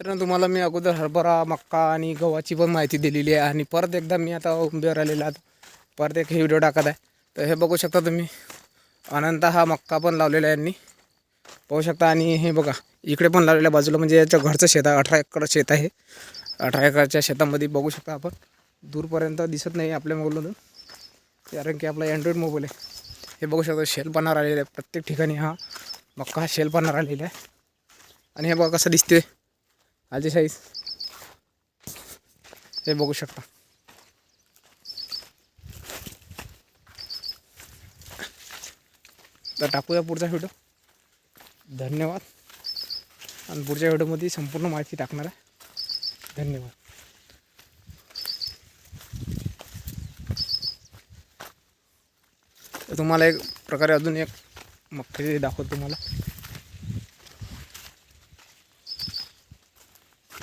तर तुम्हाला मी अगोदर हरभरा मक्का आणि गव्हाची पण माहिती दिलेली आहे आणि परत एकदा मी आता उंबीवर आलेला आहे. परत एक हे व्हिडिओ टाकत आहे. तर हे बघू शकता तुम्ही अनंत हा मक्का पण लावलेला आहे यांनी पाहू शकता. आणि हे बघा इकडे पण लावलेल्या बाजूला म्हणजे याच्या घरचं शेत आहे. 18 एकर शेत आहे. 18 एकरच्या शेतामध्ये बघू शकता आपण दूरपर्यंत दिसत नाही आपल्या मोबाईलमधून कारण की आपला अँड्रॉइड मोबाईल आहे. हे बघू शकता शेलपाना राहिलेला आहे प्रत्येक ठिकाणी हा मक्का हा शेलपाना राहिलेला आहे. आणि हे बघा कसं दिसते आजी साईज हे बघू शकता. तर टाकूया पुढचा व्हिडिओ. धन्यवाद. आणि पुढच्या व्हिडिओमध्ये संपूर्ण माहिती टाकणार आहे. धन्यवाद. तर तुम्हाला एक प्रकारे अजून एक मक्का दाखवतो तुम्हाला.